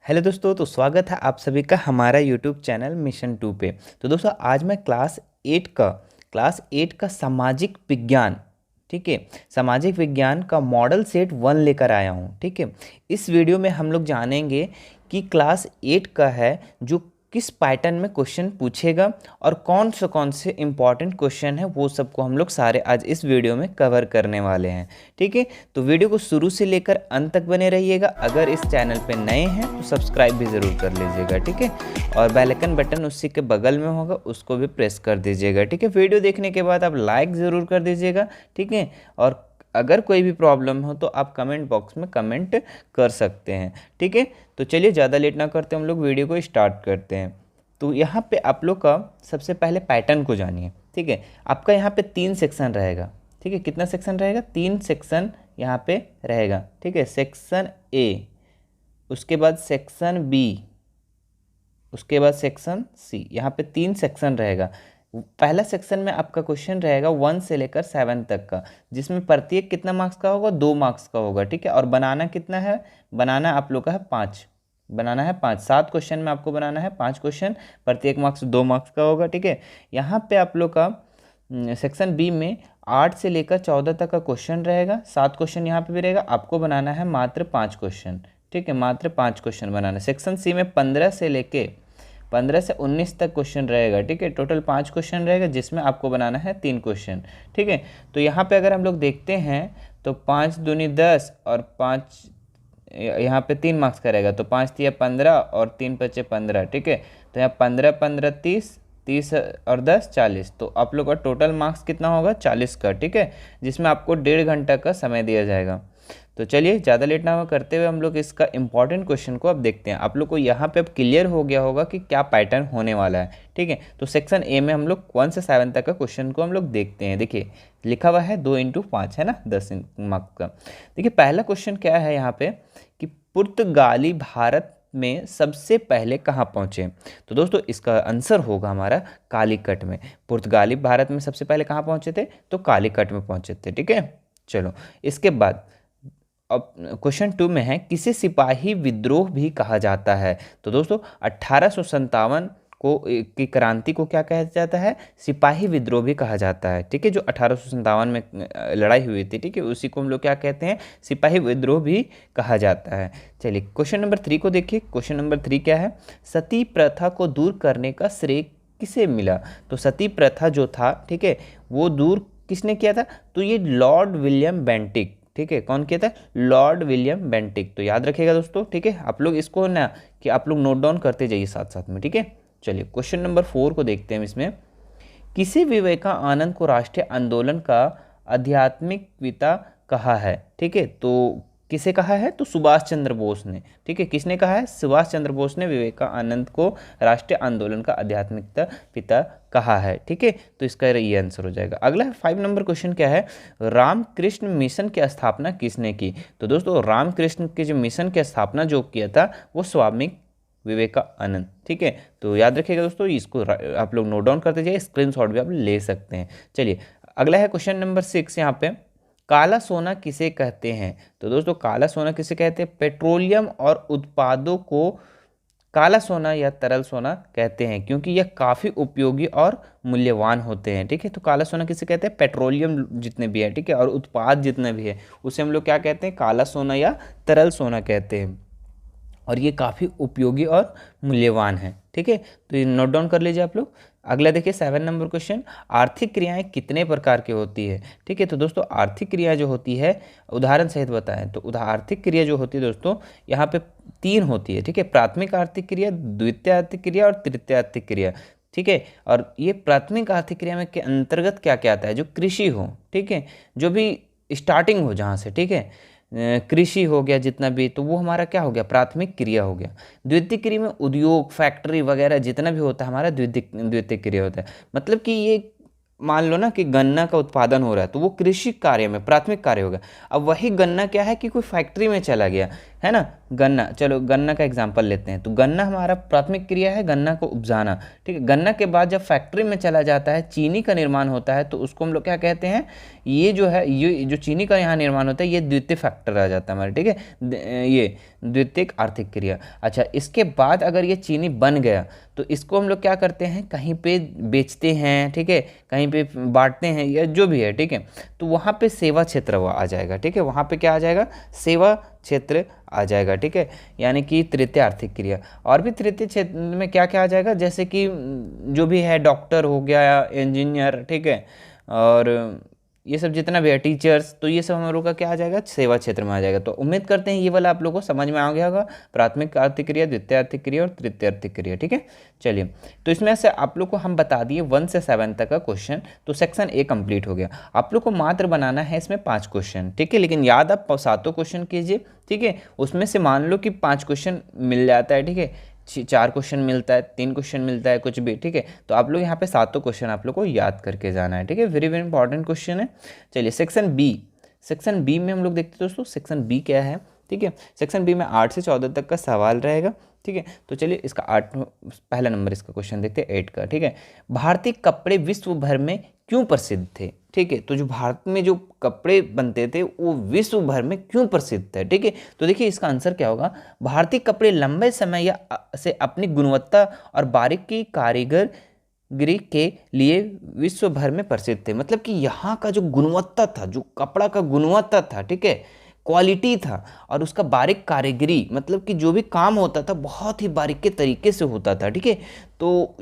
Hello दोस्तों, तो स्वागत है आप सभी का हमारा यूट्यूब चैनल मिशन 2 पे। तो दोस्तों आज मैं क्लास 8 का सामाजिक विज्ञान, ठीक है, सामाजिक विज्ञान का मॉडल सेट 1 लेकर आया हूँ। ठीक है, इस वीडियो में हम लोग जानेंगे कि क्लास 8 का है जो किस पैटर्न में क्वेश्चन पूछेगा और कौन से इंपॉर्टेंट क्वेश्चन है वो सबको हम लोग सारे आज इस वीडियो में कवर करने वाले हैं। ठीक है, तो वीडियो को शुरू से लेकर अंत तक बने रहिएगा। अगर इस चैनल पे नए हैं तो सब्सक्राइब भी ज़रूर कर लीजिएगा। ठीक है, और बेल आइकन बटन उसी के बगल में होगा, उसको भी प्रेस कर दीजिएगा। ठीक है, वीडियो देखने के बाद आप लाइक ज़रूर कर दीजिएगा। ठीक है, और अगर कोई भी प्रॉब्लम हो तो आप कमेंट बॉक्स में कमेंट कर सकते हैं। ठीक है, तो चलिए ज़्यादा लेट ना करते हम लोग वीडियो को स्टार्ट करते हैं। तो यहाँ पे आप लोग का सबसे पहले पैटर्न को जानिए। ठीक है, आपका यहाँ पे 3 सेक्शन रहेगा। ठीक है, कितना सेक्शन रहेगा? 3 सेक्शन यहाँ पे रहेगा। ठीक है, सेक्शन ए, उसके बाद सेक्शन बी, उसके बाद सेक्शन सी। यहाँ पे 3 सेक्शन रहेगा। पहला सेक्शन में आपका क्वेश्चन रहेगा 1 से लेकर 7 तक का, जिसमें प्रत्येक कितना मार्क्स का होगा? 2 मार्क्स का होगा। ठीक है, और बनाना कितना है? बनाना आप लोग का है 5, बनाना है 5। 7 क्वेश्चन में आपको बनाना है 5 क्वेश्चन, प्रत्येक मार्क्स 2 मार्क्स का होगा। ठीक है, यहाँ पे आप लोग का सेक्शन बी में 8 से लेकर 14 तक का क्वेश्चन रहेगा। 7 क्वेश्चन यहाँ पे भी रहेगा, आपको बनाना है मात्र 5 क्वेश्चन। ठीक है, मात्र 5 क्वेश्चन बनाना है। सेक्शन सी में 15 से 19 तक क्वेश्चन रहेगा। ठीक है, टोटल 5 क्वेश्चन रहेगा, जिसमें आपको बनाना है 3 क्वेश्चन। ठीक है, तो यहाँ पे अगर हम लोग देखते हैं तो 5 दूनी 10 और 5 यहाँ पे 3 मार्क्स का रहेगा, तो 5 तिया 15 और 3 बचे 15। ठीक है, तो यहाँ 15 15 30, 30 और 10 40, तो आप लोग का टोटल मार्क्स कितना होगा? 40 का। ठीक है, जिसमें आपको 1.5 घंटा का समय दिया जाएगा। तो चलिए ज़्यादा लेट ना करते हुए हम लोग इसका इंपॉर्टेंट क्वेश्चन को अब देखते हैं। आप लोग को यहाँ पे अब क्लियर हो गया होगा कि क्या पैटर्न होने वाला है। ठीक है, तो सेक्शन ए में हम लोग 1 से 7 तक का क्वेश्चन को हम लोग देखते हैं। देखिए लिखा हुआ है 2 × 5 है ना, 10 मार्क्स का। देखिए पहला क्वेश्चन क्या है यहाँ पे कि पुर्तगाली भारत में सबसे पहले कहाँ पहुँचे? तो दोस्तों इसका आंसर होगा हमारा कालीकट में। पुर्तगाली भारत में सबसे पहले कहाँ पहुँचे थे? तो कालीकट में पहुँचे थे। ठीक है, चलो इसके बाद अब क्वेश्चन 2 में है किसे सिपाही विद्रोह भी कहा जाता है? तो दोस्तों 1857 को की क्रांति को क्या कहा जाता है? सिपाही विद्रोह भी कहा जाता है। ठीक है, जो 1857 में लड़ाई हुई थी, ठीक है, उसी को हम लोग क्या कहते हैं? सिपाही विद्रोह भी कहा जाता है। चलिए क्वेश्चन नंबर 3 को देखिए। क्वेश्चन नंबर 3 क्या है? सती प्रथा को दूर करने का श्रेय किसे मिला? तो सती प्रथा जो था, ठीक है, वो दूर किसने किया था? तो ये लॉर्ड विलियम बेंटिक। ठीक है, कौन किया था? Lord William Bentinck. तो याद रखिएगा दोस्तों। ठीक है, आप लोग इसको ना कि आप लोग नोट डाउन करते जाइए साथ साथ में। ठीक है, चलिए क्वेश्चन नंबर 4 को देखते हैं। इसमें किसे विवेकानंद को राष्ट्रीय आंदोलन का आध्यात्मिक पिता कहा है? ठीक है, तो किसे कहा है? तो सुभाष चंद्र बोस ने। ठीक है, किसने कहा है? सुभाष चंद्र बोस ने विवेकानंद को राष्ट्रीय आंदोलन का आध्यात्मिक पिता कहा है। ठीक है, तो इसका ये आंसर हो जाएगा। अगला 5 नंबर क्वेश्चन क्या है? रामकृष्ण मिशन की स्थापना किसने की? तो दोस्तों रामकृष्ण के जो मिशन की स्थापना जो किया था वो स्वामी विवेकानंद। ठीक है, तो याद रखिएगा दोस्तों, इसको आप लोग नोट डाउन करते जाइए, स्क्रीनशॉट भी आप ले सकते हैं। चलिए अगला है क्वेश्चन नंबर 6। यहाँ पे काला सोना किसे कहते हैं? तो दोस्तों काला सोना किसे कहते हैं? पेट्रोलियम और उत्पादों को काला सोना या तरल सोना कहते हैं, क्योंकि यह काफ़ी उपयोगी और मूल्यवान होते हैं। ठीक है, तो काला सोना किसे कहते हैं? पेट्रोलियम जितने भी है, ठीक है, और उत्पाद जितने भी है उसे हम लोग क्या कहते हैं? काला सोना या तरल सोना कहते हैं, और ये काफ़ी उपयोगी और मूल्यवान है। ठीक है, तो ये नोट डाउन कर लीजिए आप लोग। अगला देखिए 7 नंबर क्वेश्चन, आर्थिक क्रियाएं कितने प्रकार की होती है? ठीक है, तो दोस्तों आर्थिक क्रिया जो होती है उदाहरण सहित बताएं तो आर्थिक क्रिया जो होती है दोस्तों यहाँ पे 3 होती है। ठीक है, प्राथमिक आर्थिक क्रिया, द्वितीय आर्थिक क्रिया और तृतीय आर्थिक क्रिया। ठीक है, और ये प्राथमिक आर्थिक क्रिया में के अंतर्गत क्या क्या आता है? जो कृषि हो, ठीक है, जो भी स्टार्टिंग हो जहाँ से, ठीक है, कृषि हो गया जितना भी, तो वो हमारा क्या हो गया? प्राथमिक क्रिया हो गया। द्वितीय क्रिया में उद्योग, फैक्ट्री वगैरह जितना भी होता है हमारा द्वितीय क्रिया होता है। मतलब कि ये मान लो ना कि गन्ना का उत्पादन हो रहा है तो वो कृषि कार्य में प्राथमिक कार्य होगा। अब वही गन्ना क्या है कि कोई फैक्ट्री में चला गया है ना, गन्ना, चलो गन्ना का एग्जांपल लेते हैं, तो गन्ना हमारा प्राथमिक क्रिया है, गन्ना को उपजाना। ठीक है, गन्ना के बाद जब फैक्ट्री में चला जाता है, चीनी का निर्माण होता है, तो उसको हम लोग क्या कहते हैं? ये जो है, ये जो चीनी का यहाँ निर्माण होता है, ये द्वितीय फैक्टर आ जाता है हमारे। ठीक है, ये द्वितीयक आर्थिक क्रिया। अच्छा, इसके बाद अगर ये चीनी बन गया तो इसको हम लोग क्या करते हैं, कहीं पे बेचते हैं, ठीक है, कहीं पे बांटते हैं या जो भी है, ठीक है, तो वहाँ पे सेवा क्षेत्र आ जाएगा, ठीक है, वहाँ पे क्या आ जाएगा, सेवा क्षेत्र आ जाएगा, ठीक है, यानी कि तृतीय आर्थिक क्रिया। और भी तृतीय क्षेत्र में क्या क्या आ जाएगा, जैसे कि जो भी है, डॉक्टर हो गया, इंजीनियर, ठीक है, और ये सब जितना भी है, टीचर्स, तो ये सब हम लोग का क्या आ जाएगा, सेवा क्षेत्र में आ जाएगा। तो उम्मीद करते हैं ये वाला आप लोगों को समझ में आ गया होगा, प्राथमिक आर्थिक क्रिया, द्वितीय आर्थिक क्रिया और तृतीय आर्थिक क्रिया, ठीक है। चलिए, तो इसमें से आप लोग को हम बता दिए 1 से 7 तक का क्वेश्चन, तो सेक्शन ए कंप्लीट हो गया। आप लोग को मात्र बनाना है इसमें 5 क्वेश्चन, ठीक है, लेकिन याद आप 7 क्वेश्चन कीजिए, ठीक है, उसमें से मान लो कि 5 क्वेश्चन मिल जाता है, ठीक है, 4 क्वेश्चन मिलता है, 3 क्वेश्चन मिलता है, कुछ भी, ठीक है, तो आप लोग यहाँ पे 7 क्वेश्चन आप लोग को याद करके जाना है, ठीक है, वेरी वेरी इंपॉर्टेंट क्वेश्चन है। चलिए, सेक्शन बी में हम लोग देखते हैं दोस्तों, सेक्शन बी क्या है, ठीक है, सेक्शन बी में 8 से 14 तक का सवाल रहेगा, ठीक है। तो चलिए इसका 8 पहला नंबर इसका क्वेश्चन देखते हैं 8 का, ठीक है। भारतीय कपड़े विश्व भर में क्यों प्रसिद्ध थे, ठीक है, तो जो भारत में जो कपड़े बनते थे वो विश्व भर में क्यों प्रसिद्ध थे, ठीक है। तो देखिए इसका आंसर क्या होगा, भारतीय कपड़े लंबे समय से अपनी गुणवत्ता और बारीकी कारीगरी के लिए विश्व भर में प्रसिद्ध थे। मतलब कि यहाँ का जो गुणवत्ता था, जो कपड़ा का गुणवत्ता था, ठीक है, क्वालिटी था, और उसका बारीक कारीगरी, मतलब कि जो भी काम होता था बहुत ही बारीकी तरीके से होता था, ठीक है, तो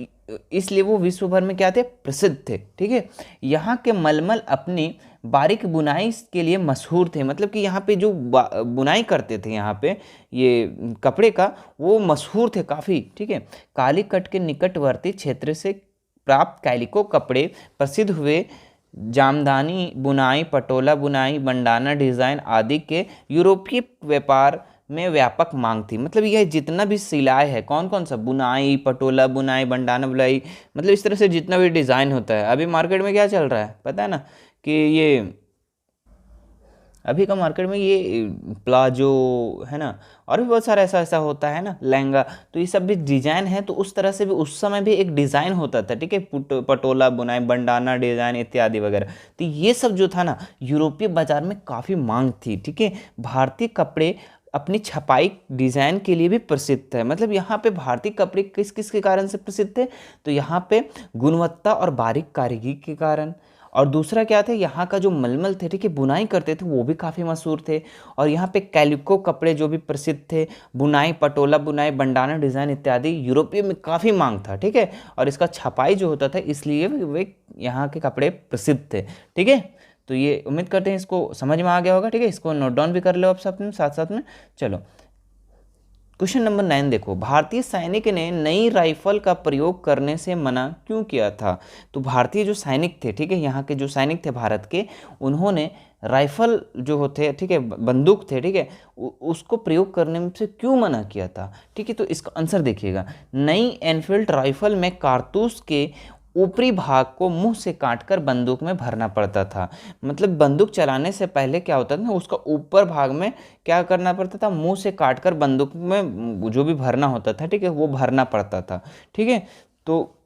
इसलिए वो विश्व भर में क्या थे, प्रसिद्ध थे, ठीक है। यहाँ के मलमल अपनी बारीक बुनाई के लिए मशहूर थे, मतलब कि यहाँ पे जो बुनाई करते थे यहाँ पे ये कपड़े का, वो मशहूर थे काफ़ी, ठीक है। कालीकट के निकटवर्ती क्षेत्र से प्राप्त कैलिको कपड़े प्रसिद्ध हुए। जामदानी बुनाई, पटोला बुनाई, बंडाना डिज़ाइन आदि के यूरोपीय व्यापार में व्यापक मांग थी। मतलब यह जितना भी सिलाई है, कौन कौन सा, बुनाई, पटोला बुनाई, बंडाना बुनाई, मतलब इस तरह से जितना भी डिज़ाइन होता है, अभी मार्केट में क्या चल रहा है पता है ना, कि ये अभी का मार्केट में ये प्लाजो है ना, और भी बहुत सारा ऐसा ऐसा होता है ना, लहंगा, तो ये सब भी डिज़ाइन है, तो उस तरह से भी उस समय भी एक डिज़ाइन होता था, ठीक है, पटोला बुनाई, बंडाना डिज़ाइन इत्यादि वगैरह। तो ये सब जो था ना, यूरोपीय बाजार में काफ़ी मांग थी, ठीक है। भारतीय कपड़े अपनी छपाई डिज़ाइन के लिए भी प्रसिद्ध है। मतलब यहाँ पे भारतीय कपड़े किस किस के कारण से प्रसिद्ध थे, तो यहाँ पे गुणवत्ता और बारीक कारीगरी के कारण, और दूसरा क्या था, यहाँ का जो मलमल थे, ठीक है, बुनाई करते थे, वो भी काफ़ी मशहूर थे, और यहाँ पे कैलिको कपड़े जो भी प्रसिद्ध थे, बुनाई, पटोला बुनाई, बंडाना डिज़ाइन इत्यादि यूरोपीय में काफ़ी मांग था, ठीक है, और इसका छपाई जो होता था, इसलिए वे यहाँ के कपड़े प्रसिद्ध थे, ठीक है। तो ये उम्मीद करते हैं इसको समझ में आ गया होगा, ठीक है, इसको नोट डाउन भी कर लो आप सब साथ साथ में। चलो, क्वेश्चन नंबर 9 देखो, भारतीय सैनिक ने नई राइफल का प्रयोग करने से मना क्यों किया था। तो भारतीय जो सैनिक थे, ठीक है, यहाँ के जो सैनिक थे भारत के, उन्होंने राइफल जो होते, ठीक है, बंदूक थे, ठीक है, उसको प्रयोग करने से क्यों मना किया था, ठीक है। तो इसका आंसर देखिएगा, नई एनफील्ड राइफल में कारतूस के ऊपरी भाग को मुंह से काटकर बंदूक में भरना पड़ता था। मतलब बंदूक चलाने से पहले क्या होता था ना, उसका ऊपर भाग में क्या करना पड़ता था, मुंह से काटकर बंदूक में जो भी भरना होता था, ठीक है, वो भरना पड़ता था, ठीक है। तो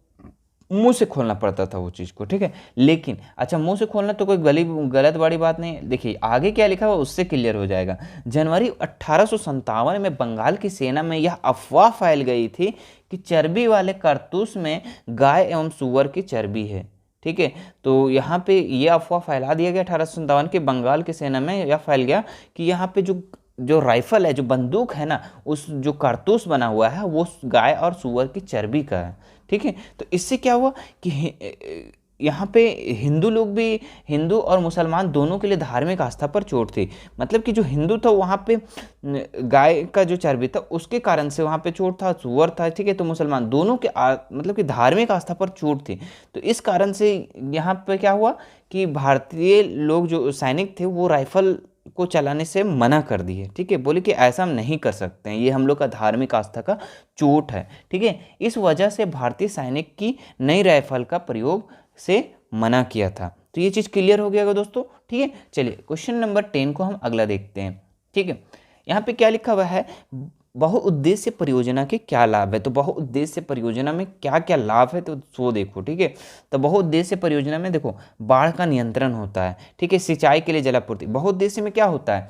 मुंह से खोलना पड़ता था वो चीज़ को, ठीक है। लेकिन अच्छा, मुंह से खोलना तो कोई गलत बड़ी बात नहीं है। देखिए आगे क्या लिखा हुआ उससे क्लियर हो जाएगा। जनवरी 1857 में बंगाल की सेना में यह अफवाह फैल गई थी कि चर्बी वाले कारतूस में गाय एवं सूअर की चर्बी है, ठीक है। तो यहाँ पे ये अफवाह फैला दिया गया 1857 के बंगाल की सेना में, यह फैल गया कि यहाँ पे जो राइफल है, जो बंदूक है ना, उस जो कारतूस बना हुआ है वो गाय और सूअर की चर्बी का है, ठीक है। तो इससे क्या हुआ कि यहाँ पे हिंदू लोग भी, हिंदू और मुसलमान दोनों के लिए धार्मिक आस्था पर चोट थी। मतलब कि जो हिंदू था वहाँ पे गाय का जो चर्बी था उसके कारण से वहाँ पे चोट था, सूअर था, ठीक है, तो मुसलमान दोनों के मतलब कि धार्मिक आस्था पर चोट थी। तो इस कारण से यहाँ पे क्या हुआ कि भारतीय लोग जो सैनिक थे वो राइफल को चलाने से मना कर दिए, ठीक है, बोले कि ऐसा हम नहीं कर सकते हैं, ये हम लोग का धार्मिक आस्था का चोट है, ठीक है। इस वजह से भारतीय सैनिक की नई राइफल का प्रयोग से मना किया था। तो ये चीज़ क्लियर हो गया दोस्तों, ठीक है। चलिए क्वेश्चन नंबर 10 को हम अगला देखते हैं, ठीक है। यहाँ पे क्या लिखा हुआ है, बहुउद्देश्य परियोजना के क्या लाभ है। तो बहुउद्देश्य परियोजना में क्या क्या लाभ है तो वो देखो, ठीक है। तो बहुउद्देश्य परियोजना में देखो, बाढ़ का नियंत्रण होता है, ठीक है, सिंचाई के लिए जलापूर्ति। बहुउद्देश्य में क्या होता है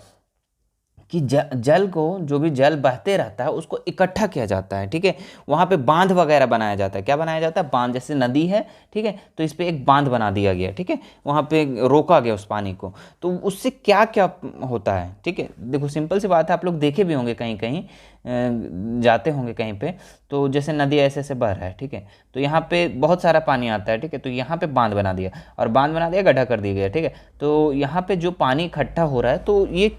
कि जल को, जो भी जल बहते रहता है उसको इकट्ठा किया जाता है, ठीक है। वहाँ पे बांध वगैरह बनाया जाता है। क्या बनाया जाता है? बांध। जैसे नदी है, ठीक है, तो इस पे एक बांध बना दिया गया, ठीक है, वहाँ पे रोका गया उस पानी को। तो उससे क्या क्या होता है, ठीक है। देखो सिंपल सी बात है, आप लोग देखे भी होंगे कहीं कहीं जाते होंगे कहीं पे, तो जैसे नदी ऐसे ऐसे बह रहा है, ठीक है, तो यहाँ पे बहुत सारा पानी आता है, ठीक है, तो यहाँ पे बांध बना दिया, और बांध बना दिया, गड्ढा कर दिया गया, ठीक है। तो यहाँ पे जो पानी इकट्ठा हो रहा है, तो ये,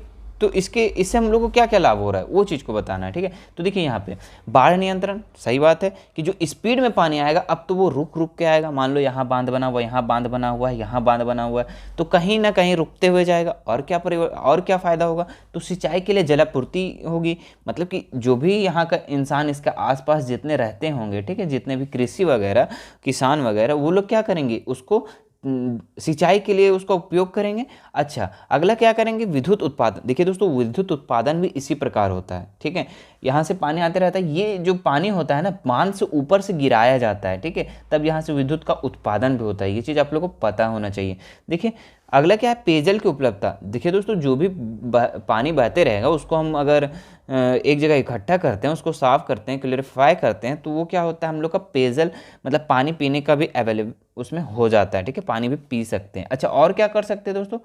तो इससे हम लोग को क्या क्या लाभ हो रहा है वो चीज़ को बताना है, ठीक है। तो देखिए यहाँ पे बाढ़ नियंत्रण, सही बात है कि जो स्पीड में पानी आएगा अब तो वो रुक रुक के आएगा। मान लो यहाँ बांध बना हुआ है, यहाँ बांध बना हुआ है, यहाँ बांध बना हुआ है, तो कहीं ना कहीं रुकते हुए जाएगा। और क्या फ़ायदा होगा? तो सिंचाई के लिए जलापूर्ति होगी, मतलब कि जो भी यहाँ का इंसान, इसके आसपास जितने रहते होंगे, ठीक है, जितने भी कृषि वगैरह, किसान वगैरह, वो लोग क्या करेंगे? उसको सिंचाई के लिए उसका उपयोग करेंगे। अच्छा, अगला क्या करेंगे? विद्युत उत्पादन। देखिए दोस्तों, विद्युत उत्पादन भी इसी प्रकार होता है, ठीक है। यहाँ से पानी आते रहता है, ये जो पानी होता है ना, बांध से ऊपर से गिराया जाता है, ठीक है, तब यहाँ से विद्युत का उत्पादन भी होता है। ये चीज़ आप लोगों को पता होना चाहिए। देखिए अगला क्या है? पेयजल की उपलब्धता। देखिए दोस्तों, जो भी पानी बहते रहेगा उसको हम अगर एक जगह इकट्ठा करते हैं, उसको साफ करते हैं, क्लियरिफाई करते हैं, तो वो क्या होता है? हम लोग का पेयजल, मतलब पानी पीने का भी अवेलेबल उसमें हो जाता है, ठीक है, पानी भी पी सकते हैं। अच्छा, और क्या कर सकते हैं दोस्तों?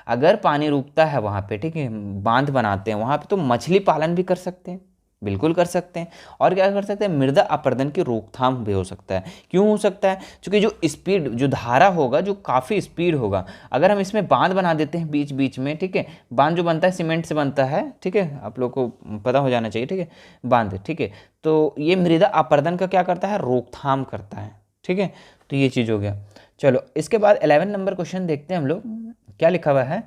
अगर पानी रुकता है वहाँ पे, ठीक है, बांध बनाते हैं वहाँ पे, तो मछली पालन भी कर सकते हैं, बिल्कुल कर सकते हैं। और क्या कर सकते हैं? मृदा अपरदन की रोकथाम भी हो सकता है। क्यों हो सकता है? क्योंकि जो स्पीड, जो धारा होगा, जो काफ़ी स्पीड होगा, अगर हम इसमें बांध बना देते हैं बीच बीच में, ठीक है, बांध जो बनता है सीमेंट से बनता है, ठीक है, आप लोग को पता हो जाना चाहिए, ठीक है, बांध, ठीक है, तो ये मृदा अपरदन का क्या करता है? रोकथाम करता है, ठीक है। तो ये चीज़ हो गया। चलो इसके बाद 11 नंबर क्वेश्चन देखते हैं हम लोग, क्या लिखा हुआ है।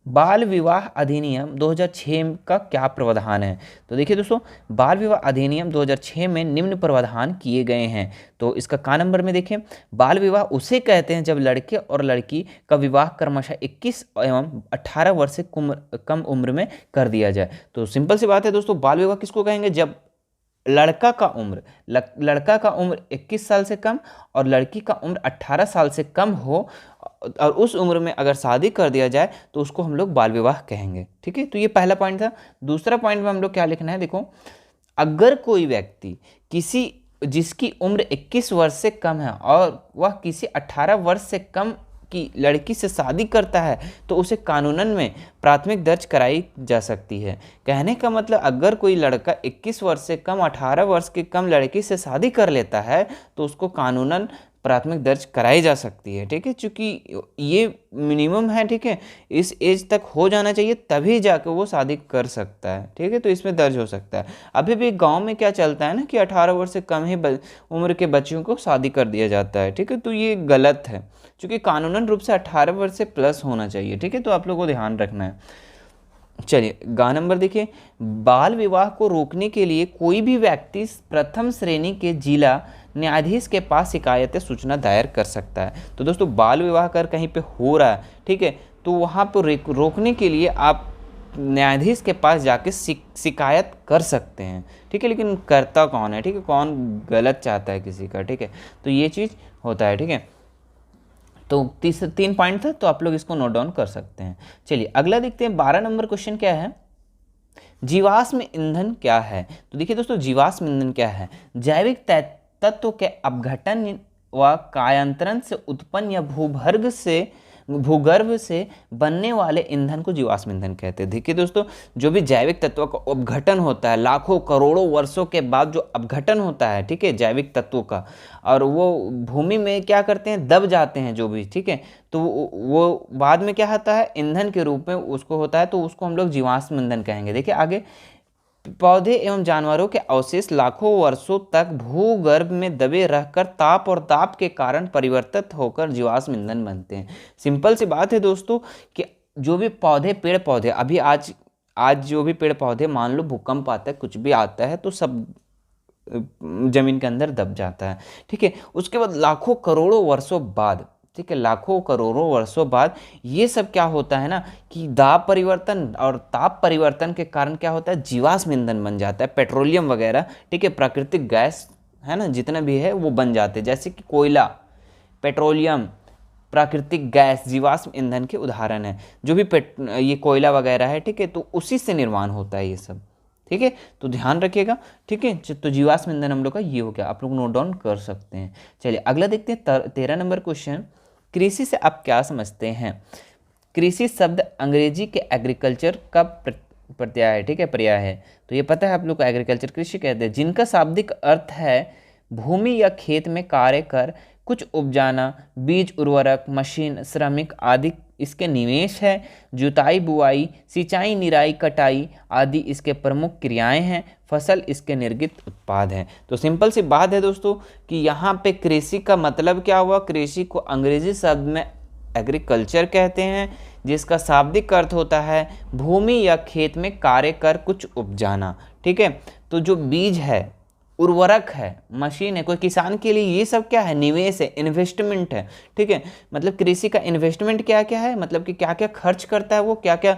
बाल विवाह अधिनियम 2006 का क्या प्रावधान है? तो देखिए दोस्तों, बाल विवाह अधिनियम 2006 में निम्न प्रावधान किए गए हैं। तो इसका का नंबर में देखें, बाल विवाह उसे कहते हैं जब लड़के और लड़की का विवाह क्रमशः 21 एवं 18 वर्ष से कम उम्र में कर दिया जाए। तो सिंपल सी बात है दोस्तों, बाल विवाह किसको कहेंगे? जब लड़का का उम्र 21 साल से कम और लड़की का उम्र 18 साल से कम हो, और उस उम्र में अगर शादी कर दिया जाए तो उसको हम लोग बाल विवाह कहेंगे, ठीक है। तो ये पहला पॉइंट था। दूसरा पॉइंट में हम लोग क्या लिखना है, देखो, अगर कोई व्यक्ति जिसकी उम्र 21 वर्ष से कम है और वह किसी 18 वर्ष से कम की लड़की से शादी करता है, तो उसे कानूनन में प्राथमिक दर्ज कराई जा सकती है। कहने का मतलब, अगर कोई लड़का 21 वर्ष से कम 18 वर्ष की कम लड़की से शादी कर लेता है तो उसको कानूनन प्राथमिक दर्ज कराई जा सकती है, ठीक है, क्योंकि ये मिनिमम है, ठीक है, इस एज तक हो जाना चाहिए तभी जाकर वो शादी कर सकता है, ठीक है, तो इसमें दर्ज हो सकता है। अभी भी गांव में क्या चलता है ना कि 18 वर्ष से कम ही उम्र के बच्चियों को शादी कर दिया जाता है, ठीक है, तो ये गलत है, क्योंकि कानूनन रूप से 18 वर्ष से प्लस होना चाहिए, ठीक है, तो आप लोगों को ध्यान रखना है। चलिए गा नंबर देखिए, बाल विवाह को रोकने के लिए कोई भी व्यक्ति प्रथम श्रेणी के जिला न्यायाधीश के पास शिकायत सूचना दायर कर सकता है। तो दोस्तों, बाल विवाह कर कहीं पे हो रहा है, ठीक है, तो वहाँ पर रोकने के लिए आप न्यायाधीश के पास जाके शिकायत कर सकते हैं, ठीक है, लेकिन करता कौन है, ठीक है, कौन गलत चाहता है किसी का, ठीक है, तो ये चीज़ होता है, ठीक है। तो 3 पॉइंट था, तो आप लोग इसको नोट डाउन कर सकते हैं। चलिए अगला देखते हैं, 12 नंबर क्वेश्चन क्या है, जीवाश्म ईंधन क्या है? तो देखिए दोस्तों, जीवाश्म ईंधन क्या है? जैविक तत्व के अपघटन व कायांतरण से उत्पन्न या भूगर्भ से बनने वाले ईंधन को जीवाश्म ईंधन कहते हैं। देखिए दोस्तों, जो भी जैविक तत्वों का अपघटन होता है, लाखों करोड़ों वर्षों के बाद जो अपघटन होता है, ठीक है, जैविक तत्वों का, और वो भूमि में क्या करते हैं, दब जाते हैं जो भी, ठीक है, तो वो बाद में क्या होता है, ईंधन के रूप में उसको होता है, तो उसको हम लोग जीवाश्म ईंधन कहेंगे। देखिए आगे, पौधे एवं जानवरों के अवशेष लाखों वर्षों तक भूगर्भ में दबे रहकर ताप और दाब के कारण परिवर्तित होकर जीवाश्म ईंधन बनते हैं। सिंपल सी बात है दोस्तों कि जो भी पेड़ पौधे अभी आज जो भी पेड़ पौधे, मान लो भूकंप आता है, कुछ भी आता है, तो सब जमीन के अंदर दब जाता है, ठीक है। उसके बाद लाखों करोड़ों वर्षों बाद, ठीक है, लाखों करोड़ों वर्षों बाद ये सब क्या होता है ना कि दाब परिवर्तन और ताप परिवर्तन के कारण क्या होता है, जीवाश्म ईंधन बन जाता है, पेट्रोलियम वगैरह, ठीक है, प्राकृतिक गैस है ना, जितना भी है वो बन जाते हैं, जैसे कि कोयला, पेट्रोलियम, प्राकृतिक गैस, जीवाश्म ईंधन के उदाहरण है। जो भी ये कोयला वगैरह है, ठीक है, तो उसी से निर्माण होता है ये सब, ठीक है, तो ध्यान रखिएगा, ठीक है। तो जीवाश्म ईंधन हम लोग का ये हो गया, आप लोग नोट डाउन कर सकते हैं। चलिए अगला देखते हैं 13 नंबर क्वेश्चन। कृषि से आप क्या समझते हैं? कृषि शब्द अंग्रेजी के एग्रीकल्चर का प्रत्यय है, ठीक है, पर्याय है। तो ये पता है आप लोग को, एग्रीकल्चर कृषि कहते हैं, जिनका शाब्दिक अर्थ है भूमि या खेत में कार्य कर कुछ उपजाना, बीज, उर्वरक, मशीन, श्रमिक आदि इसके निवेश है। जुताई, बुआई, सिंचाई, निराई, कटाई आदि इसके प्रमुख क्रियाएं हैं। फसल इसके निर्गत उत्पाद हैं। तो सिंपल सी बात है दोस्तों कि यहाँ पे कृषि का मतलब क्या हुआ? कृषि को अंग्रेजी शब्द में एग्रीकल्चर कहते हैं, जिसका शाब्दिक अर्थ होता है भूमि या खेत में कार्य कर कुछ उपजाना, ठीक है। तो जो बीज है, उर्वरक है, मशीन है, कोई किसान के लिए ये सब क्या है? निवेश है, इन्वेस्टमेंट है, ठीक है। मतलब कृषि का इन्वेस्टमेंट क्या क्या है, मतलब कि क्या क्या खर्च करता है वो, क्या क्या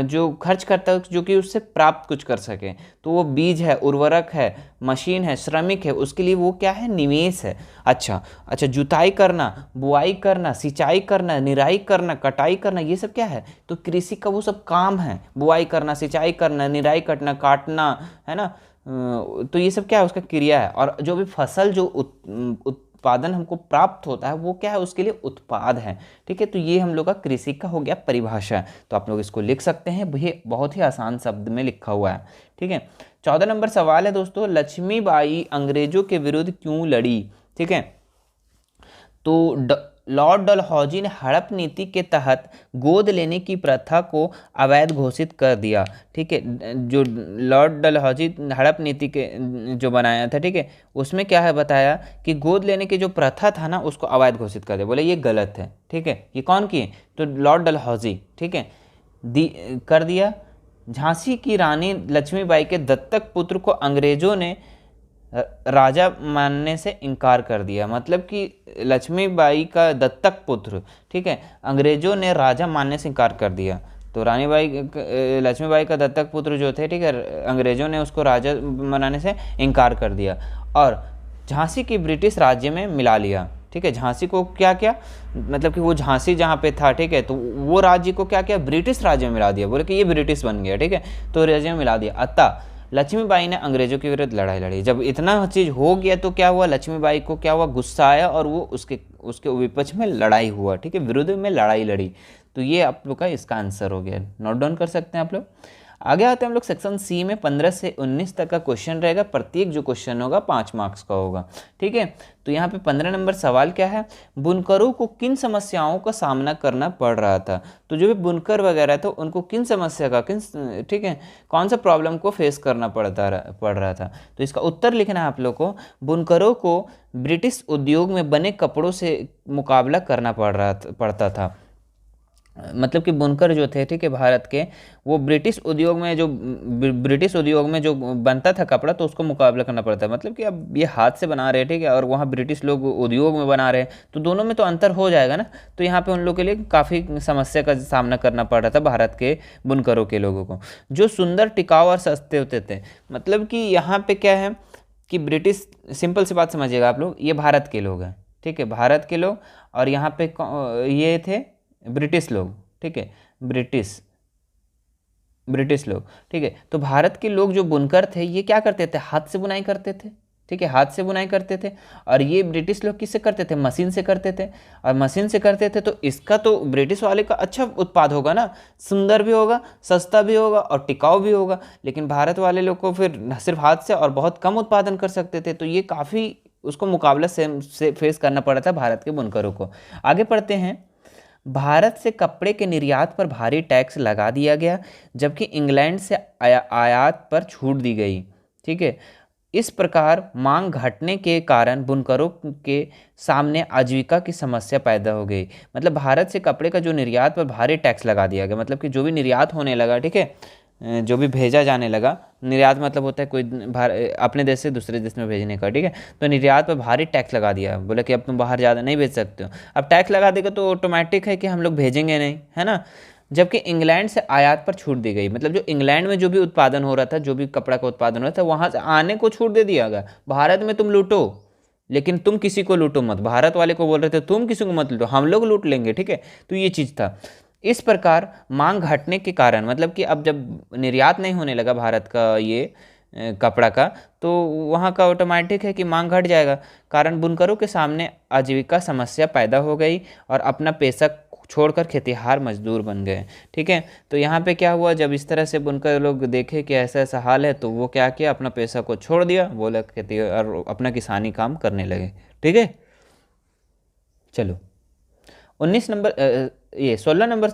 जो खर्च करता है जो कि उससे प्राप्त कुछ कर सके। तो वो बीज है, उर्वरक है, मशीन है, श्रमिक है, उसके लिए वो क्या है? निवेश है। अच्छा, जुताई करना, बुआई करना, सिंचाई करना, निराई करना, कटाई करना, ये सब क्या है? तो कृषि का वो सब काम है। बुआई करना, सिंचाई करना, निराई करना, काटना, है ना, तो ये सब क्या है? उसका क्रिया है। और जो भी फसल जो उत्पादन हमको प्राप्त होता है वो क्या है? उसके लिए उत्पाद है, ठीक है। तो ये हम लोग का कृषि का हो गया परिभाषा। तो आप लोग इसको लिख सकते हैं, ये बहुत ही आसान शब्द में लिखा हुआ है, ठीक है। 14 नंबर सवाल है दोस्तों, लक्ष्मीबाई अंग्रेजों के विरुद्ध क्यों लड़ी? ठीक है, तो लॉर्ड डलहौजी ने हड़प नीति के तहत गोद लेने की प्रथा को अवैध घोषित कर दिया, ठीक है। जो लॉर्ड डलहौजी हड़प नीति के जो बनाया था, ठीक है, उसमें क्या है बताया कि गोद लेने की जो प्रथा था ना उसको अवैध घोषित कर दिया, बोले ये गलत है, ठीक है। ये कौन किए? तो लॉर्ड डलहौजी, ठीक है, कर दिया। झांसी की रानी लक्ष्मीबाई के दत्तक पुत्र को अंग्रेजों ने राजा मानने से इनकार कर दिया। मतलब कि लक्ष्मीबाई का दत्तक पुत्र, ठीक है, अंग्रेजों ने राजा मानने से इनकार कर दिया। तो लक्ष्मीबाई का दत्तक पुत्र जो थे, ठीक है, अंग्रेजों ने उसको राजा बनाने से इनकार कर दिया और झांसी की ब्रिटिश राज्य में मिला लिया, ठीक है। झांसी को क्या क्या, मतलब कि वो झांसी जहाँ पे था, ठीक है, तो वो राज्य को क्या क्या, ब्रिटिश राज्य में मिला दिया, बोले कि ये ब्रिटिश बन गया, ठीक है, तो राज्य में मिला दिया। अतः लक्ष्मीबाई ने अंग्रेजों के विरुद्ध लड़ाई लड़ी। जब इतना चीज़ हो गया तो क्या हुआ, लक्ष्मीबाई को क्या हुआ, गुस्सा आया और वो उसके विपक्ष में लड़ाई हुआ, ठीक है, विरुद्ध में लड़ाई लड़ी। तो ये आप लोग का इसका आंसर हो गया, नोट डाउन कर सकते हैं आप लोग। आगे आते हैं हम लोग सेक्शन सी में। 15 से 19 तक का क्वेश्चन रहेगा, प्रत्येक जो क्वेश्चन होगा 5 मार्क्स का होगा, ठीक है। तो यहाँ पे 15 नंबर सवाल क्या है, बुनकरों को किन समस्याओं का सामना करना पड़ रहा था? तो जो भी बुनकर वगैरह था उनको किन समस्या का, ठीक है, कौन सा प्रॉब्लम को फेस करना पड़ रहा था? तो इसका उत्तर लिखना है आप लोग को। बुनकरों को ब्रिटिश उद्योग में बने कपड़ों से मुकाबला करना पड़ता था। मतलब कि बुनकर जो थे, ठीक है, भारत के, वो ब्रिटिश उद्योग में जो बनता था कपड़ा, तो उसको मुकाबला करना पड़ता है। मतलब कि अब ये हाथ से बना रहे हैं, ठीक है, और वहाँ ब्रिटिश लोग उद्योग में बना रहे हैं, तो दोनों में तो अंतर हो जाएगा ना। तो यहाँ पे उन लोग के लिए काफ़ी समस्या का सामना करना पड़ रहा था भारत के बुनकरों के लोगों को, जो सुंदर, टिकाऊ और सस्ते होते थे। मतलब कि यहाँ पे क्या है कि ब्रिटिश, सिंपल सी बात समझिएगा आप लोग, ये भारत के लोग हैं, ठीक है, भारत के लोग, और यहाँ पे ये थे ब्रिटिश लोग, ठीक है, ब्रिटिश लोग, ठीक है। तो भारत के लोग जो बुनकर थे ये क्या करते थे, हाथ से बुनाई करते थे, ठीक है, हाथ से बुनाई करते थे। और ये ब्रिटिश लोग किससे करते थे, मशीन से करते थे। और मशीन से करते थे तो इसका तो ब्रिटिश वाले का अच्छा उत्पाद होगा ना, सुंदर भी होगा, सस्ता भी होगा और टिकाऊ भी होगा। लेकिन भारत वाले लोग को फिर सिर्फ हाथ से और बहुत कम उत्पादन कर सकते थे, तो ये काफ़ी उसको मुकाबला से फेस करना पड़ा था भारत के बुनकरों को। आगे पढ़ते हैं। भारत से कपड़े के निर्यात पर भारी टैक्स लगा दिया गया, जबकि इंग्लैंड से आयात पर छूट दी गई, ठीक है। इस प्रकार मांग घटने के कारण बुनकरों के सामने आजीविका की समस्या पैदा हो गई। मतलब भारत से कपड़े का जो निर्यात पर भारी टैक्स लगा दिया गया, मतलब कि जो भी निर्यात होने लगा, ठीक है, जो भी भेजा जाने लगा, निर्यात मतलब होता है कोई अपने देश से दूसरे देश में भेजने का, ठीक है। तो निर्यात पर भारी टैक्स लगा दिया, बोले कि अब तुम बाहर ज़्यादा नहीं भेज सकते हो। अब टैक्स लगा देगा तो ऑटोमेटिक है कि हम लोग भेजेंगे नहीं, है ना। जबकि इंग्लैंड से आयात पर छूट दी गई, मतलब जो इंग्लैंड में जो भी उत्पादन हो रहा था, जो भी कपड़ा का उत्पादन हो रहा था, वहाँ से आने को छूट दे दिया गया। भारत में तुम लूटो, लेकिन तुम किसी को लूटो मत। भारत वाले को बोल रहे थे तुम किसी को मत लूटो, हम लोग लूट लेंगे, ठीक है। तो ये चीज़ था। इस प्रकार मांग घटने के कारण, मतलब कि अब जब निर्यात नहीं होने लगा भारत का ये कपड़ा का, तो वहाँ का ऑटोमेटिक है कि मांग घट जाएगा। कारण बुनकरों के सामने आजीविका समस्या पैदा हो गई और अपना पेशा छोड़कर खेतिहार मजदूर बन गए, ठीक है। तो यहाँ पे क्या हुआ, जब इस तरह से बुनकर लोग देखे कि ऐसा ऐसा हाल है, तो वो क्या किया, अपना पेशा को छोड़ दिया, बोला खेती और अपना किसानी काम करने लगे, ठीक है। चलो 16 नंबर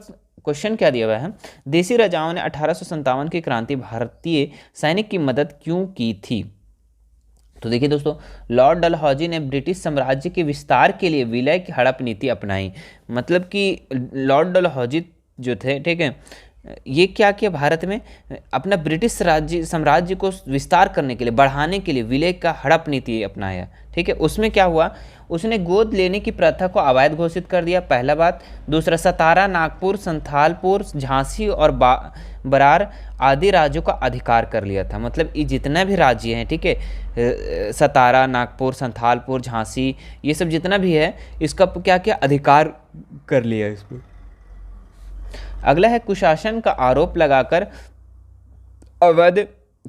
क्वेश्चन क्या दिया हुआ है, देसी राजाओं ने 1857 की क्रांति भारतीय सैनिक की मदद क्यों की थी। तो देखिए दोस्तों, लॉर्ड डलहौजी ने ब्रिटिश साम्राज्य के विस्तार के लिए विलय की हड़प नीति अपनाई। मतलब कि लॉर्ड डलहौजी जो थे, ठीक है, ये क्या किया, भारत में अपना ब्रिटिश राज्य साम्राज्य को विस्तार करने के लिए, बढ़ाने के लिए विलय का हड़प नीति अपनाया, ठीक है। उसमें क्या हुआ, उसने गोद लेने की प्रथा को अवैध घोषित कर दिया, पहला बात। दूसरा, सतारा, नागपुर, संथालपुर, झांसी और बरार आदि राज्यों का अधिकार कर लिया था। मतलब ये जितना भी राज्य हैं, ठीक है, सतारा, नागपुर, संथालपुर, झांसी, ये सब जितना भी है, इसका क्या क्या अधिकार कर लिया इसमें। अगला है, कुशासन का आरोप लगाकर अवध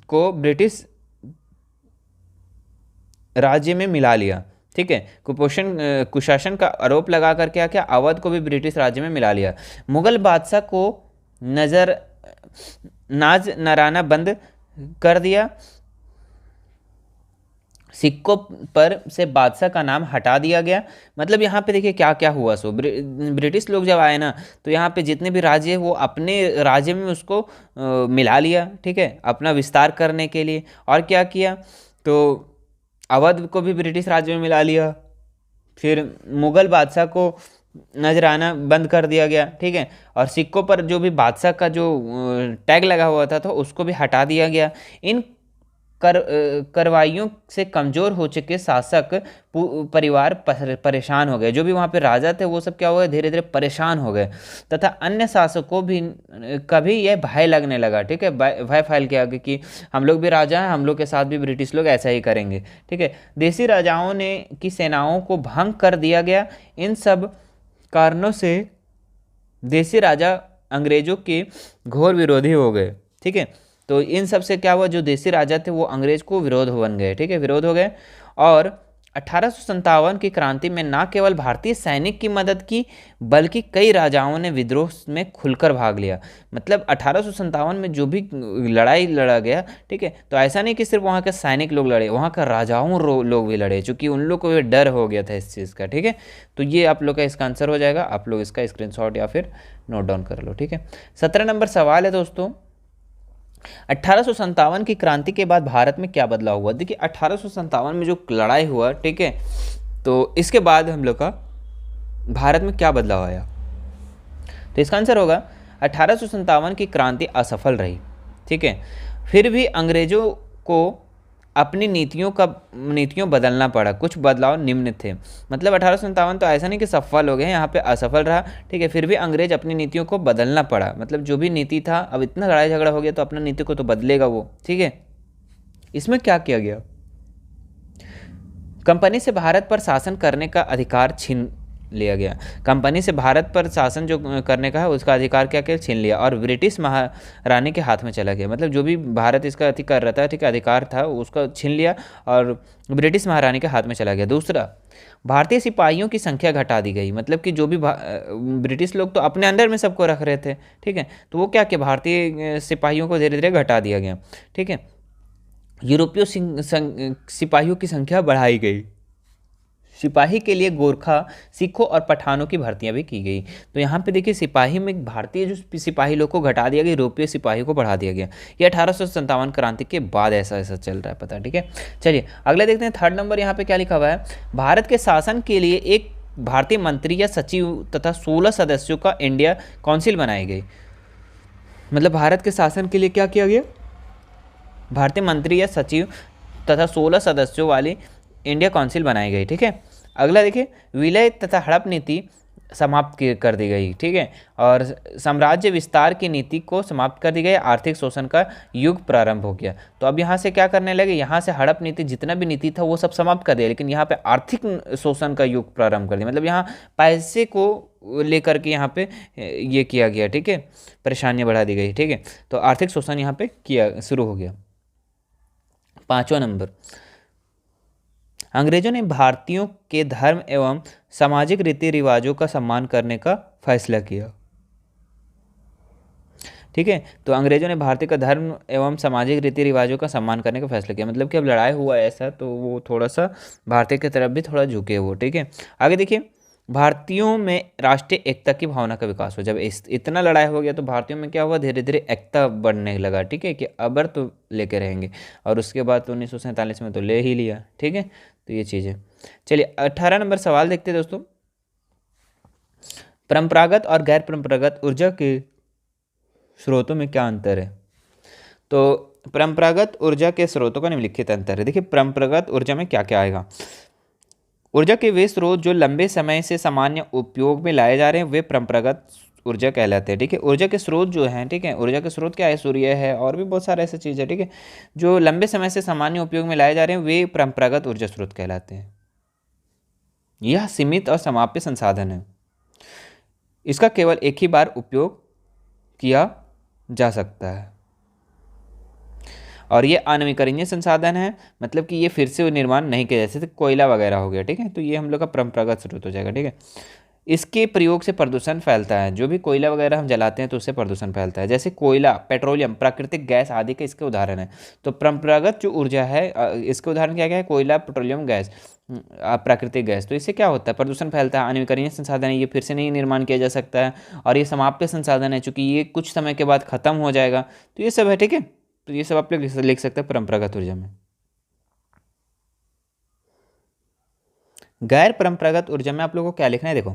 को ब्रिटिश राज्य में मिला लिया, ठीक है। कुशासन का आरोप लगाकर क्या क्या, अवध को भी ब्रिटिश राज्य में मिला लिया। मुगल बादशाह को नाज नराना बंद कर दिया। सिक्कों पर से बादशाह का नाम हटा दिया गया। मतलब यहाँ पे देखिए क्या क्या हुआ। ब्रिटिश लोग जब आए ना, तो यहाँ पे जितने भी राज्य है वो अपने राज्य में उसको मिला लिया, ठीक है, अपना विस्तार करने के लिए। और क्या किया, तो अवध को भी ब्रिटिश राज्य में मिला लिया। फिर मुगल बादशाह को नजराना बंद कर दिया गया, ठीक है। और सिक्कों पर जो भी बादशाह का जो टैग लगा हुआ था तो उसको भी हटा दिया गया। इन कार्रवाइयों से कमज़ोर हो चुके शासक परिवार परेशान हो गए। जो भी वहाँ पे राजा थे वो सब क्या हो गए, धीरे धीरे परेशान हो गए। तथा अन्य शासकों भी कभी यह भय लगने लगा, ठीक है, भय फैल के आगे कि हम लोग भी राजा हैं, हम लोग के साथ भी ब्रिटिश लोग ऐसा ही करेंगे, ठीक है। देसी राजाओं ने की सेनाओं को भंग कर दिया गया। इन सब कारणों से देसी राजा अंग्रेजों के घोर विरोधी हो गए, ठीक है। तो इन सब से क्या हुआ, जो देसी राजा थे वो अंग्रेज को विरोध बन गए, ठीक है, विरोध हो गए। और 1857 की क्रांति में न केवल भारतीय सैनिक की मदद की, बल्कि कई राजाओं ने विद्रोह में खुलकर भाग लिया। मतलब 1857 में जो भी लड़ाई लड़ा गया, ठीक है, तो ऐसा नहीं कि सिर्फ वहाँ के सैनिक लोग लड़े, वहाँ का राजाओं लोग भी लड़े, चूँकि उन लोग को भी डर हो गया था इस चीज़ का, ठीक है। तो ये आप लोग का इसका आंसर हो जाएगा। आप लोग इसका स्क्रीनशॉट या फिर नोट डाउन कर लो, ठीक है। 17 नंबर सवाल है दोस्तों, 1857 की क्रांति के बाद भारत में क्या बदलाव हुआ। देखिए 1857 में जो लड़ाई हुआ, ठीक है, तो इसके बाद हम लोग का भारत में क्या बदलाव आया। तो इसका आंसर होगा 1857 की क्रांति असफल रही, ठीक है। फिर भी अंग्रेजों को अपनी नीतियों बदलना पड़ा। कुछ बदलाव निम्न थे। मतलब 1857 तो ऐसा नहीं कि सफल हो गए, यहाँ पे असफल रहा, ठीक है। फिर भी अंग्रेज अपनी नीतियों को बदलना पड़ा। मतलब जो भी नीति था, अब इतना लड़ाई झगड़ा हो गया तो अपना नीति को तो बदलेगा वो, ठीक है। इसमें क्या किया गया, कंपनी से भारत पर शासन करने का अधिकार छीन लिया गया। कंपनी से भारत पर शासन जो करने का है उसका अधिकार क्या किया, छीन लिया और ब्रिटिश महारानी के हाथ में चला गया। मतलब जो भी भारत इसका अति कर रहा था, ठीक है, अधिकार था, उसका छीन लिया और ब्रिटिश महारानी के हाथ में चला गया। दूसरा, भारतीय सिपाहियों की संख्या घटा दी गई। मतलब कि जो भी ब्रिटिश लोग तो अपने अंडर में सबको रख रहे थे, ठीक है, तो वो क्या किया, भारतीय सिपाहियों को धीरे धीरे घटा दिया गया, ठीक है। यूरोपीय सिपाहियों की संख्या बढ़ाई गई। सिपाही के लिए गोरखा, सिखों और पठानों की भर्तियां भी की गई। तो यहाँ पे देखिए सिपाही में भारतीय जो सिपाही लोग को घटा दिया गया, यूरोपीय सिपाही को बढ़ा दिया गया। ये 1857 क्रांति के बाद ऐसा चल रहा है, पता, ठीक है। चलिए अगला देखते हैं। 3rd नंबर यहाँ पे क्या लिखा हुआ है, भारत के शासन के लिए एक भारतीय मंत्री या सचिव तथा 16 सदस्यों का इंडिया काउंसिल बनाई गई। मतलब भारत के शासन के लिए क्या किया गया, भारतीय मंत्री या सचिव तथा 16 सदस्यों वाली इंडिया काउंसिल बनाई गई, ठीक है। अगला देखिए, विलय तथा हड़प नीति कर दी गई, ठीक है। और साम्राज्य विस्तार की नीति को समाप्त कर दी गई, आर्थिक शोषण का युग प्रारंभ हो गया। तो अब यहाँ से क्या करने लगे, यहाँ से हड़प नीति जितना भी नीति था वो सब समाप्त कर दिया, लेकिन यहाँ पे आर्थिक शोषण का युग प्रारंभ कर दिया। मतलब यहाँ पैसे को लेकर के यहाँ पे ये किया गया, ठीक है, परेशानियाँ बढ़ा दी गई, ठीक है। तो आर्थिक शोषण यहाँ पे किया शुरू हो गया। 5वां नंबर, अंग्रेजों ने भारतीयों के धर्म एवं सामाजिक रीति रिवाजों का सम्मान करने का फैसला किया, ठीक है। तो अंग्रेजों ने भारतीय का धर्म एवं सामाजिक रीति रिवाजों का सम्मान करने का फैसला किया, मतलब कि अब लड़ाई हुआ ऐसा तो वो थोड़ा सा भारतीय की तरफ भी थोड़ा झुके वो, ठीक है। आगे देखिए, भारतीयों में राष्ट्रीय एकता की भावना का विकास हो। जब इतना लड़ाई हो गया तो भारतीयों में क्या हुआ, धीरे धीरे एकता बढ़ने लगा, ठीक है, कि अबर तो लेके रहेंगे। और उसके बाद तो 1947 में तो ले ही लिया, ठीक है। तो ये चीज़ है। चलिए 18 नंबर सवाल देखते हैं दोस्तों, परंपरागत और गैर परंपरागत ऊर्जा के स्रोतों में क्या अंतर है। तो परंपरागत ऊर्जा के स्रोतों का निम्नलिखित अंतर है। देखिए परंपरागत ऊर्जा में क्या क्या आएगा, ऊर्जा के वे स्रोत जो लंबे समय से सामान्य उपयोग में लाए जा रहे हैं वे परंपरागत ऊर्जा कहलाते हैं, ठीक है। ऊर्जा के स्रोत जो हैं, ठीक है, ऊर्जा के स्रोत क्या है, सूर्य है और भी बहुत सारे ऐसे चीज़ है, ठीक है, जो लंबे समय से सामान्य उपयोग में लाए जा रहे हैं वे परंपरागत ऊर्जा स्रोत कहलाते हैं। यह सीमित और समाप्य संसाधन है, इसका केवल एक ही बार उपयोग किया जा सकता है, और ये अनवीकरणीय संसाधन है, मतलब कि ये फिर से निर्माण नहीं किया जा सकता, कोयला वगैरह हो गया, ठीक है। तो ये हम लोग का परंपरागत स्रोत हो जाएगा, ठीक है। इसके प्रयोग से प्रदूषण फैलता है, जो भी कोयला वगैरह हम जलाते हैं तो उससे प्रदूषण फैलता है, जैसे कोयला, पेट्रोलियम, प्राकृतिक गैस आदि के इसके उदाहरण है। तो परंपरागत जो ऊर्जा है इसके उदाहरण क्या क्या है, कोयला, पेट्रोलियम, गैस, प्राकृतिक गैस। तो इससे क्या होता है, प्रदूषण फैलता है, अनवीकरणीय संसाधन है, ये फिर से नहीं निर्माण किया जा सकता है, और ये समाप्य संसाधन है, चूंकि ये कुछ समय के बाद खत्म हो जाएगा। तो ये सब है, ठीक है। तो ये सब आप लोग लिख सकते हैं परंपरागत ऊर्जा में। गैर परंपरागत ऊर्जा में आप लोगों को क्या लिखना है, देखो,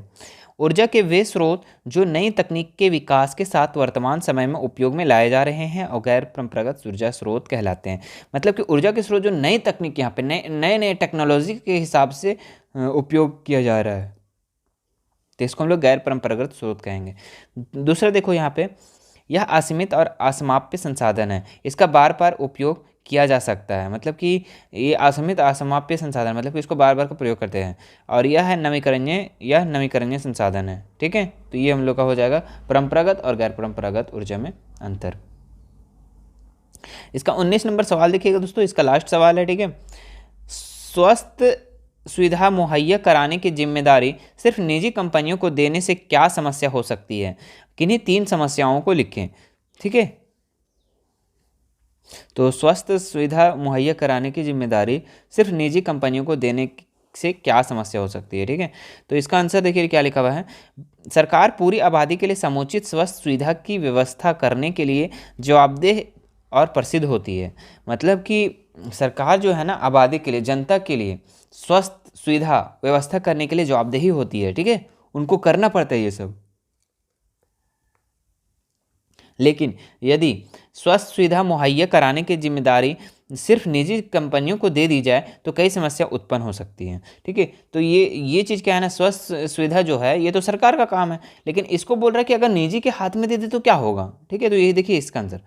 ऊर्जा के वे स्रोत जो नई तकनीक के विकास के साथ वर्तमान समय में उपयोग में लाए जा रहे हैं और गैर परंपरागत ऊर्जा स्रोत कहलाते हैं। मतलब कि ऊर्जा के स्रोत जो नई तकनीक, यहाँ पे नए नए टेक्नोलॉजी के हिसाब से उपयोग किया जा रहा है, तो इसको हम लोग गैर परंपरागत स्रोत कहेंगे। दूसरा देखो यहाँ पे, यह असीमित और असमाप्य संसाधन है, इसका बार बार उपयोग किया जा सकता है, मतलब कि ये असीमित असमाप्य संसाधन, मतलब कि इसको बार बार का प्रयोग करते हैं, और यह है नवीकरणीय संसाधन है, ठीक है। तो ये हम लोग का हो जाएगा परंपरागत और गैर परंपरागत ऊर्जा में अंतर। इसका 19 नंबर सवाल देखिएगा दोस्तों, इसका लास्ट सवाल है, ठीक है। स्वस्थ सुविधा मुहैया कराने की जिम्मेदारी सिर्फ निजी कंपनियों को देने से क्या समस्या हो सकती है, किन्हीं 3 समस्याओं को लिखें, ठीक है। तो स्वस्थ सुविधा मुहैया कराने की जिम्मेदारी सिर्फ निजी कंपनियों को देने से क्या समस्या हो सकती है, ठीक है। तो इसका आंसर देखिए क्या लिखा हुआ है, सरकार पूरी आबादी के लिए समुचित स्वस्थ सुविधा की व्यवस्था करने के लिए जवाबदेह और प्रसिद्ध होती है। मतलब कि सरकार जो है ना, आबादी के लिए, जनता के लिए स्वस्थ सुविधा व्यवस्था करने के लिए जवाबदेही होती है, ठीक है, उनको करना पड़ता है ये सब। लेकिन यदि स्वस्थ सुविधा मुहैया कराने की जिम्मेदारी सिर्फ निजी कंपनियों को दे दी जाए तो कई समस्या उत्पन्न हो सकती हैं, ठीक है। तो ये चीज़ क्या है ना, स्वस्थ सुविधा जो है ये तो सरकार का काम है, लेकिन इसको बोल रहा है कि अगर निजी के हाथ में दे दे तो क्या होगा, ठीक है। तो ये देखिए इसका आंसर,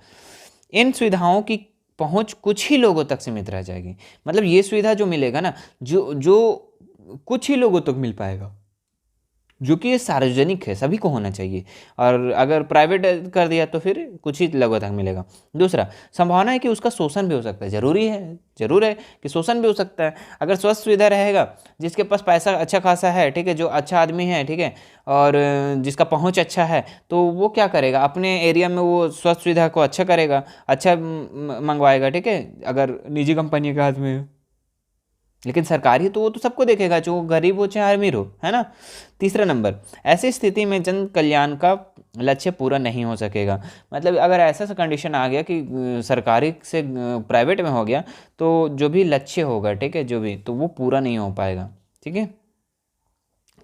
इन सुविधाओं की पहुंच कुछ ही लोगों तक सीमित रह जाएगी। मतलब ये सुविधा जो मिलेगा ना, जो कुछ ही लोगों तक मिल पाएगा, जो कि ये सार्वजनिक है, सभी को होना चाहिए, और अगर प्राइवेट कर दिया तो फिर कुछ ही लोगों तक मिलेगा। दूसरा, संभावना है कि उसका शोषण भी हो सकता है, जरूर है कि शोषण भी हो सकता है। अगर स्वस्थ सुविधा रहेगा, जिसके पास पैसा अच्छा खासा है, ठीक है, जो अच्छा आदमी है, ठीक है, और जिसका पहुंच अच्छा है, तो वो क्या करेगा, अपने एरिया में वो स्वस्थ सुविधा को अच्छा करेगा, अच्छा मंगवाएगा, ठीक है, अगर निजी कंपनी के हाथ में। लेकिन सरकारी तो वो तो सबको देखेगा, जो गरीब हो चाहे अमीर हो, है ना। तीसरा नंबर, ऐसी स्थिति में जन कल्याण का लक्ष्य पूरा नहीं हो सकेगा। मतलब अगर ऐसा सा कंडीशन आ गया कि सरकारी से प्राइवेट में हो गया, तो जो भी लक्ष्य होगा, ठीक है, जो भी, तो वो पूरा नहीं हो पाएगा, ठीक है।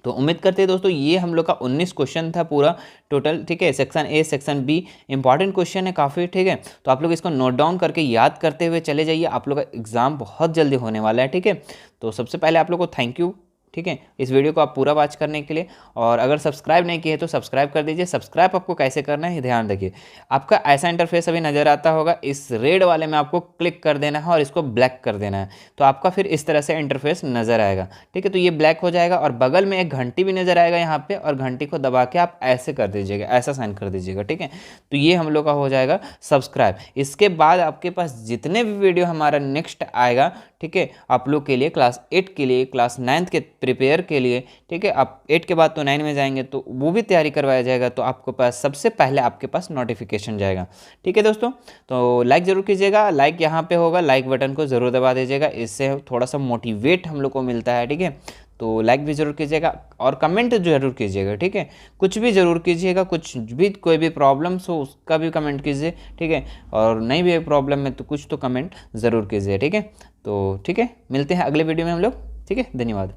तो उम्मीद करते हैं दोस्तों, ये हम लोग का 19 क्वेश्चन था पूरा टोटल, ठीक है। Section A, section be important question है काफ़ी, ठीक है। तो आप लोग इसको नोट डाउन करके याद करते हुए चले जाइए, आप लोग का एग्जाम बहुत जल्दी होने वाला है, ठीक है। तो सबसे पहले आप लोग को थैंक यू, ठीक है। इस वीडियो को आप पूरा वॉच करने के लिए, और अगर सब्सक्राइब नहीं किए तो सब्सक्राइब कर दीजिए। सब्सक्राइब आपको कैसे करना है ध्यान रखिए। आपका ऐसा इंटरफेस अभी नज़र आता होगा, इस रेड वाले में आपको क्लिक कर देना है और इसको ब्लैक कर देना है, तो आपका फिर इस तरह से इंटरफेस नज़र आएगा। ठीक है, तो ये ब्लैक हो जाएगा और बगल में एक घंटी भी नज़र आएगा यहाँ पे, और घंटी को दबा के आप ऐसे कर दीजिएगा, ऐसा साइन कर दीजिएगा। ठीक है, तो ये हम लोग का हो जाएगा सब्सक्राइब। इसके बाद आपके पास जितने भी वीडियो हमारा नेक्स्ट आएगा, ठीक है, आप लोग के लिए क्लास 8 के लिए, क्लास 9 के प्रिपेयर के लिए, ठीक है, आप 8 के बाद तो 9 में जाएंगे तो वो भी तैयारी करवाया जाएगा, तो आपके पास सबसे पहले आपके पास नोटिफिकेशन जाएगा। ठीक है दोस्तों, तो लाइक ज़रूर कीजिएगा, लाइक यहाँ पे होगा, लाइक बटन को ज़रूर दबा दीजिएगा, इससे थोड़ा सा मोटिवेट हम लोग को मिलता है। ठीक है, तो लाइक भी ज़रूर कीजिएगा और कमेंट ज़रूर कीजिएगा। ठीक है, कुछ भी ज़रूर कीजिएगा, कुछ भी कोई भी प्रॉब्लम्स हो उसका भी कमेंट कीजिए। ठीक है, और नहीं भी प्रॉब्लम है तो कुछ तो कमेंट ज़रूर कीजिए। ठीक है, तो ठीक है, मिलते हैं अगले वीडियो में हम लोग। ठीक है, धन्यवाद।